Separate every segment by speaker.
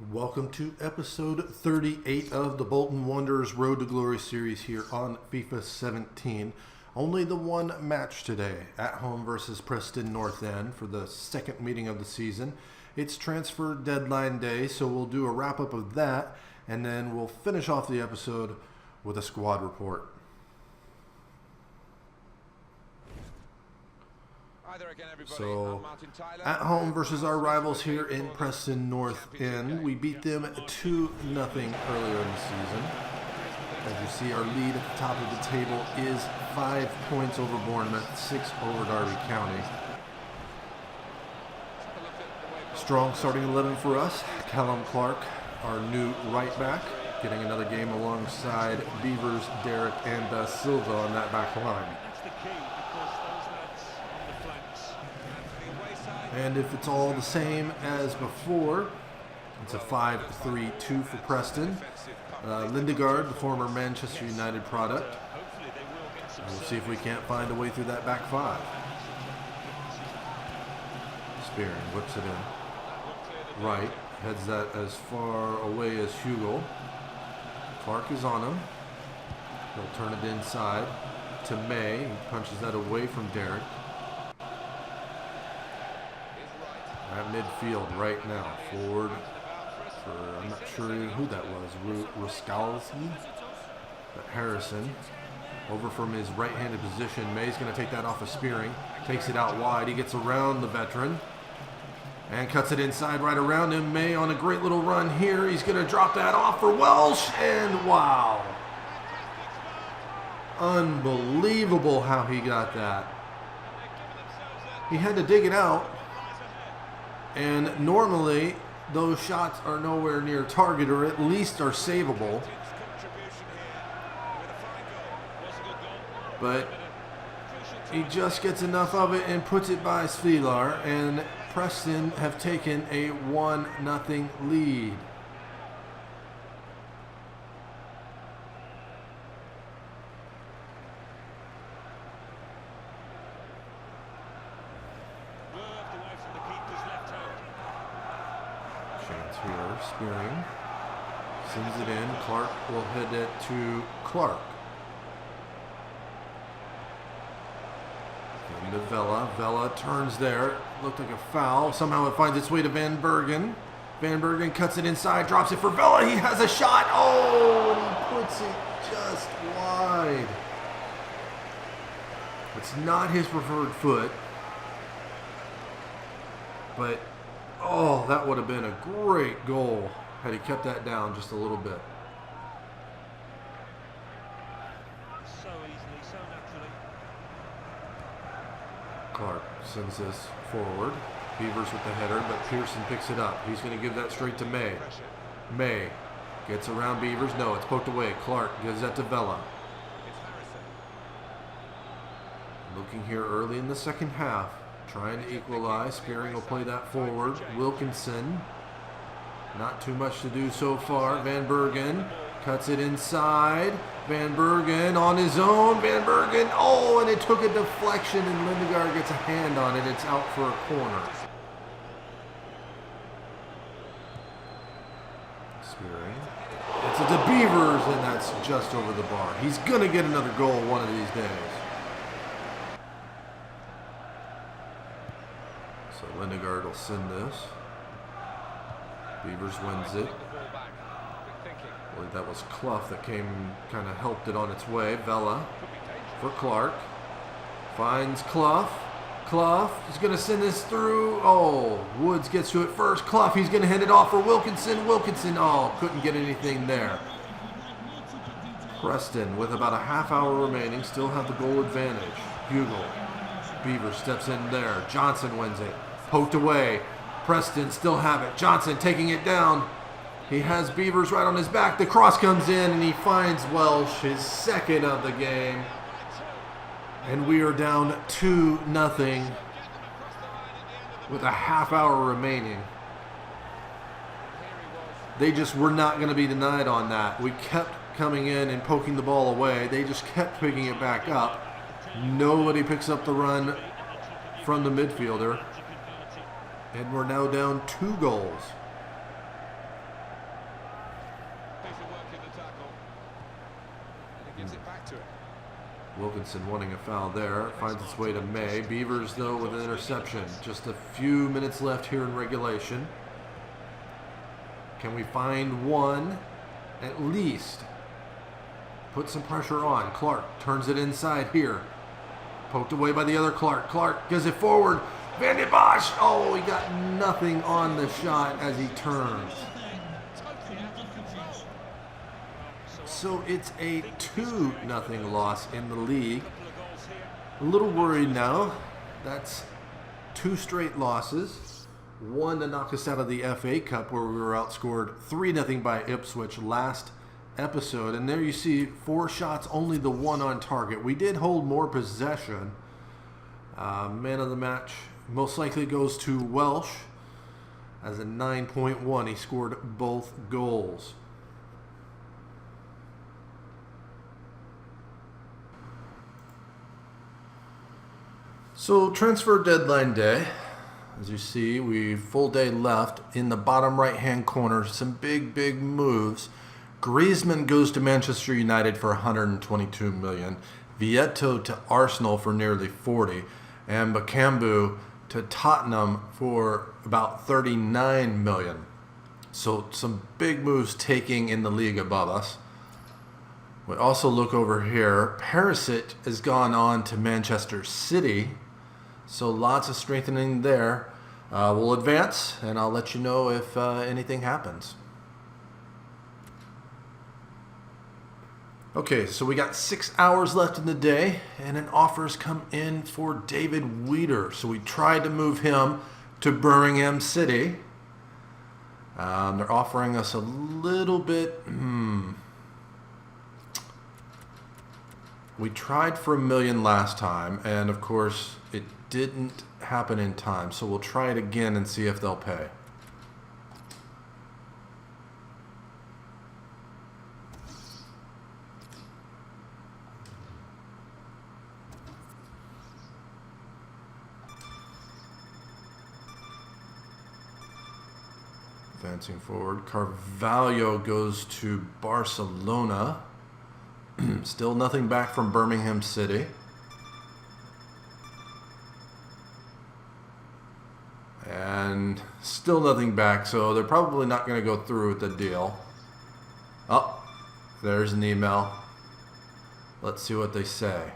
Speaker 1: Welcome to episode 38 of the Bolton Wanderers Road to Glory series here on FIFA 17. Only the one match today, at home versus Preston North End for the second meeting of the season. It's transfer deadline day, so we'll do a wrap-up of that, and then we'll finish off the episode with a squad report. So, at home versus our rivals here in Preston North End, we beat them 2-0 earlier in the season. As you see, our lead at the top of the table is 5 points over Bournemouth, 6 over Derby County. Strong starting 11 for us. Callum Clark, our new right back, getting another game alongside Beavers, Derek, and Silva on that back line. And if it's all the same as before, it's a 5-3-2 for Preston. Lindegaard, the former Manchester United product. We'll see if we can't find a way through that back five. Spearing, whips it in. Right, heads that as far away as Hugo. Clark is on him. He'll turn it inside to May. He punches that away from Derek. At midfield right now, forward for, I'm not sure who that was, Ruskowski, but Harrison, over from his right-handed position. May's going to take that off of Spearing, takes it out wide, he gets around the veteran, and cuts it inside right around him. May on a great little run here, he's going to drop that off for Welsh, and wow. Unbelievable how he got that. He had to dig it out. And normally, those shots are nowhere near target, or at least are savable. But he just gets enough of it and puts it by Svilar, and Preston have taken a 1-0 lead. Here, Spearing, sends it in. Clark will head it to Clark. Into Vela. Vela turns there. Looked like a foul. Somehow it finds its way to Van Bergen. Van Bergen cuts it inside, drops it for Vela. He has a shot. Oh, and he puts it just wide. It's not his preferred foot, but oh, that would have been a great goal had he kept that down just a little bit.
Speaker 2: So easily, so naturally.
Speaker 1: Clark sends this forward. Beavers with the header, but Pearson picks it up. He's going to give that straight to May. May gets around Beavers. No, it's poked away. Clark gives that to Vela. Looking here early in the second half. Trying to equalize. Spearing will play that forward. Wilkinson. Not too much to do so far. Van Bergen cuts it inside. Van Bergen on his own. Van Bergen. Oh, and it took a deflection, and Lindegaard gets a hand on it. It's out for a corner. Spearing. It's a Beavers, and that's just over the bar. He's going to get another goal one of these days. So Lindegaard will send this. Beavers wins it. I believe that was Clough that came, kind of helped it on its way. Vela for Clark. Finds Clough. Clough is going to send this through. Oh, Woods gets to it first. Clough, he's going to hand it off for Wilkinson. Wilkinson, oh, couldn't get anything there. Preston, with about a half hour remaining, still have the goal advantage. Hugo. Beaver steps in there. Johnson wins it. Poked away. Preston still have it. Johnson taking it down. He has Beavers right on his back. The cross comes in and he finds Welsh, his second of the game. And we are down 2-0 with a half hour remaining. They just were not going to be denied on that. We kept coming in and poking the ball away. They just kept picking it back up. Nobody picks up the run from the midfielder. And we're now down 2 goals. Wilkinson wanting a foul there. Finds its way to May. Beavers, though, with an interception. Just a few minutes left here in regulation. Can we find one at least? Put some pressure on. Clark turns it inside here. Poked away by the other Clark. Clark gives it forward. Van de Bosch. Oh, he got nothing on the shot as he turns. So it's a 2-0 loss in the league. A little worried now. That's 2 straight losses. One to knock us out of the FA Cup, where we were outscored 3-0 by Ipswich last episode. And there you see 4 shots, only the 1 on target. We did hold more possession. Man of the match most likely goes to Welsh as a 9.1. He scored both goals. So transfer deadline day, as you see, we've full day left. In the bottom right hand corner, some big moves. Griezmann goes to Manchester United for 122 million. Vieto to Arsenal for nearly 40. And Bakambu to Tottenham for about 39 million. So some big moves taking in the league above us. We also look over here. Perisic has gone on to Manchester City. So lots of strengthening there. We'll advance, and I'll let you know if anything happens. Okay, so we got 6 hours left in the day, and an offer's come in for David Weeder. So we tried to move him to Birmingham City. They're offering us a little bit. We tried for $1 million last time, and of course it didn't happen in time. So we'll try it again and see if they'll pay. Advancing forward, Carvalho goes to Barcelona. Still nothing back from Birmingham City. And still nothing back, so they're probably not going to go through with the deal. Oh, there's an email. Let's see what they say.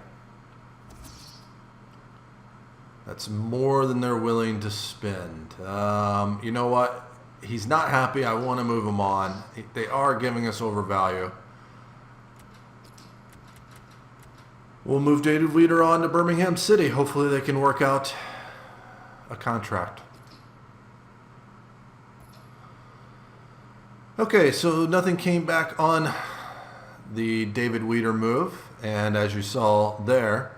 Speaker 1: That's more than they're willing to spend. You know what? He's not happy. I want to move him on. They are giving us overvalue. We'll move David Weeder on to Birmingham City. Hopefully they can work out a contract. Okay, so nothing came back on the David Weeder move. And as you saw there,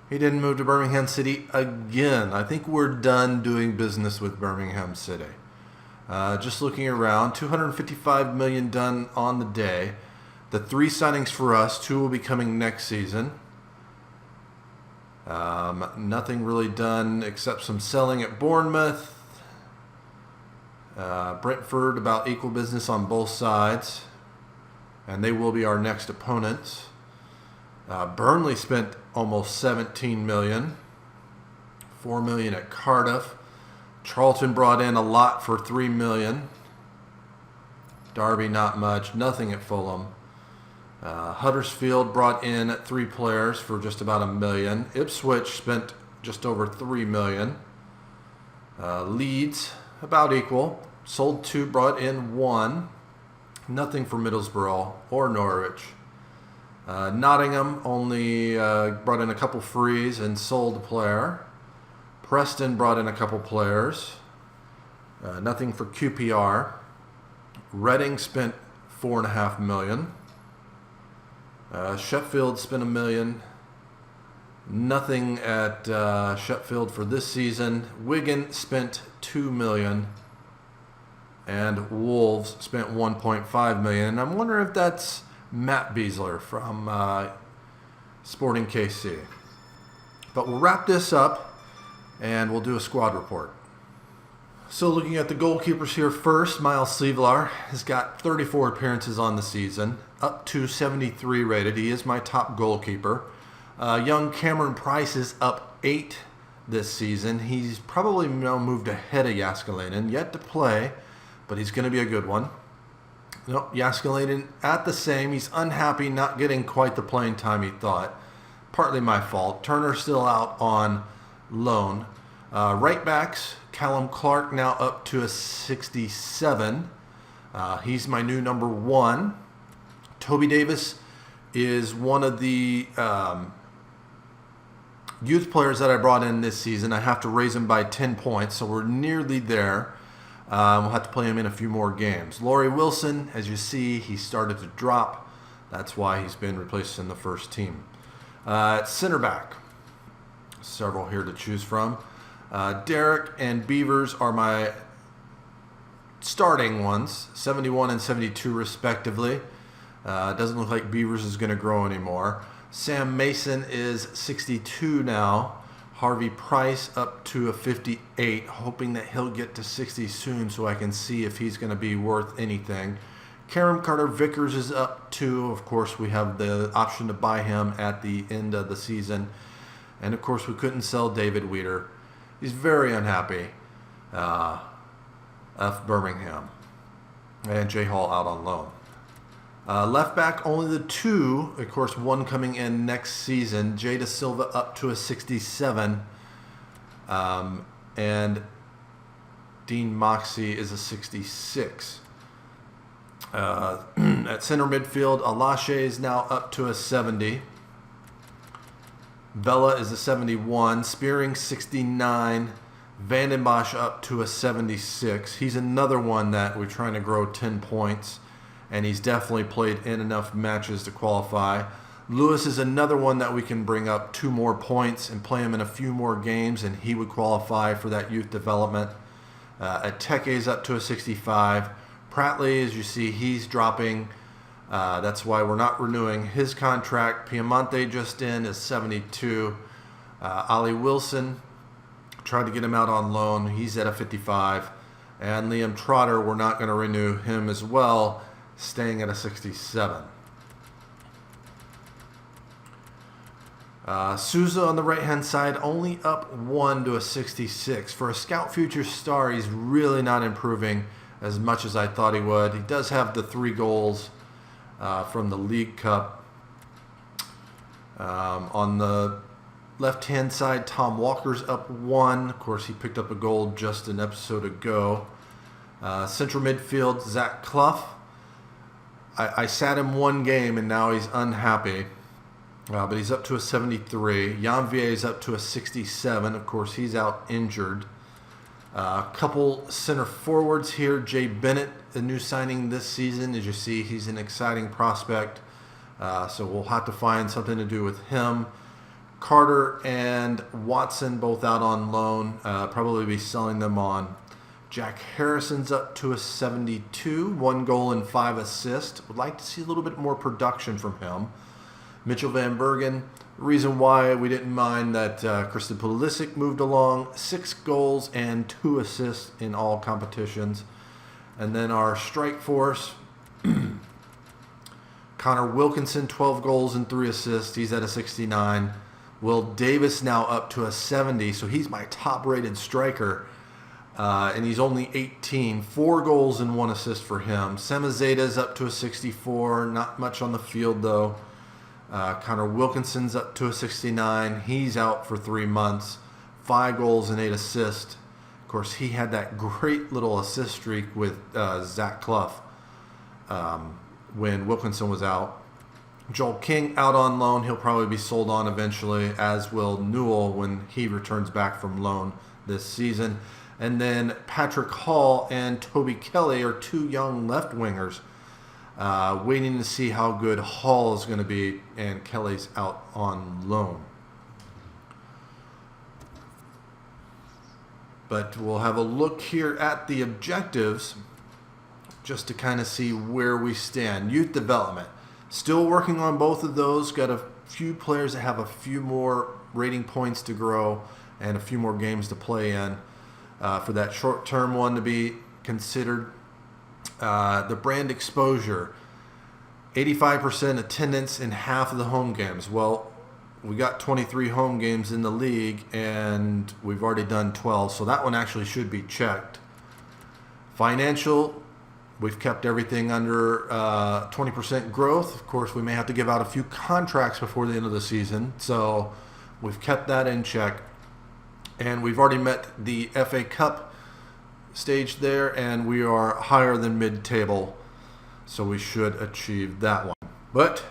Speaker 1: he didn't move to Birmingham City again. I think we're done doing business with Birmingham City. Just looking around, 255 million done on the day. The 3 signings for us, 2 will be coming next season. Nothing really done except some selling at Bournemouth. Brentford, about equal business on both sides. And they will be our next opponents. Burnley spent almost 17 million. 4 million at Cardiff. Charlton brought in a lot for 3 million. Derby, not much. Nothing at Fulham. Huddersfield brought in 3 players for just about $1 million. Ipswich spent just over 3 million. Leeds, about equal. Sold 2, brought in 1. Nothing for Middlesbrough or Norwich. Nottingham only brought in a couple frees and sold a player. Preston brought in a couple players. Nothing for QPR. Reading spent $4.5 million. Sheffield spent $1 million. Nothing at Sheffield for this season. Wigan spent $2 million. And Wolves spent $1.5 million. And I'm wondering if that's Matt Beasler from Sporting KC. But we'll wrap this up and we'll do a squad report. So looking at the goalkeepers here first, Miles Sleevlar has got 34 appearances on the season, up to 73 rated. He is my top goalkeeper. Young Cameron Price is up 8 this season. He's probably now moved ahead of Jaskalainen, yet to play, but he's going to be a good one. Nope, Jaskalainen at the same. He's unhappy not getting quite the playing time he thought. Partly my fault. Turner still out on loan. Right backs, Callum Clark now up to a 67. He's my new number 1. Toby Davis is one of the youth players that I brought in this season. I have to raise him by 10 points, so we're nearly there. We'll have to play him in a few more games. Laurie Wilson, as you see, he started to drop. That's why he's been replaced in the first team. At center back, several here to choose from. Derek and Beavers are my starting ones, 71 and 72 respectively. Doesn't look like Beavers is going to grow anymore. Sam Mason is 62 now. Harvey Price up to a 58, hoping that he'll get to 60 soon so I can see if he's going to be worth anything. Karen Carter Vickers is up to, of course, we have the option to buy him at the end of the season. And, of course, we couldn't sell David Weeder. He's very unhappy. F. Birmingham. And Jay Hall out on loan. Left back, only the 2. Of course, one coming in next season. Jay Da Silva up to a 67. And Dean Moxie is a 66. At center midfield, Alashe is now up to a 70. Bella is a 71. Spearing 69. Vandenbosch up to a 76. He's another one that we're trying to grow 10 points. And he's definitely played in enough matches to qualify. Lewis is another one that we can bring up 2 more points and play him in a few more games, and he would qualify for that youth development. Ateke is up to a 65. Pratley, as you see, he's dropping. That's why we're not renewing his contract. Piemonte just in is 72. Ollie Wilson, tried to get him out on loan. He's at a 55. And Liam Trotter, we're not going to renew him as well, staying at a 67. Souza on the right-hand side, only up 1 to a 66. For a Scout Future star, he's really not improving as much as I thought he would. He does have the 3 goals from the League Cup. On the left-hand side, Tom Walker's up 1. Of course, he picked up a goal just an episode ago. Central midfield, Zach Clough. I sat him 1 game, and now he's unhappy. But he's up to a 73. Jan Vier is up to a 67. Of course, he's out injured. A couple center forwards here. Jay Bennett, a new signing this season. As you see, he's an exciting prospect. So we'll have to find something to do with him. Carter and Watson both out on loan. Probably be selling them on. Jack Harrison's up to a 72. 1 goal and 5 assists. Would like to see a little bit more production from him. Mitchell Van Bergen. Reason why we didn't mind that Kristen Pulisic moved along. 6 goals and 2 assists in all competitions. And then our strike force. Connor Wilkinson, 12 goals and 3 assists. He's at a 69. Will Davis now up to a 70. So he's my top-rated striker. And he's only 18. 4 goals and 1 assist for him. Semazeda's up to a 64. Not much on the field, though. Connor Wilkinson's up to a 69. He's out for 3 months. 5 goals and 8 assists. Of course, he had that great little assist streak with Zach Clough when Wilkinson was out. Joel King out on loan. He'll probably be sold on eventually, as will Newell when he returns back from loan this season. And then Patrick Hall and Toby Kelly are 2 young left wingers. Waiting to see how good Hall is going to be, and Kelly's out on loan. But we'll have a look here at the objectives just to kind of see where we stand. Youth development. Still working on both of those. Got a few players that have a few more rating points to grow and a few more games to play in. for that short-term one to be considered. The brand exposure, 85% attendance in half of the home games. Well, we got 23 home games in the league, and we've already done 12, so that one actually should be checked. Financial, we've kept everything under 20% growth. Of course, we may have to give out a few contracts before the end of the season, so we've kept that in check. And we've already met the FA Cup stage there, and we are higher than mid-table, so we should achieve that one. But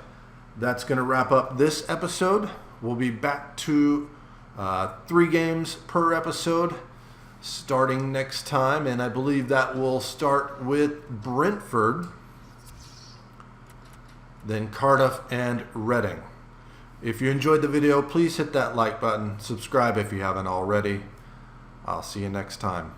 Speaker 1: that's going to wrap up this episode. We'll be back to 3 games per episode starting next time, and I believe that will start with Brentford, then Cardiff and Reading. If you enjoyed the video, please hit that like button, subscribe if you haven't already. I'll see you next time.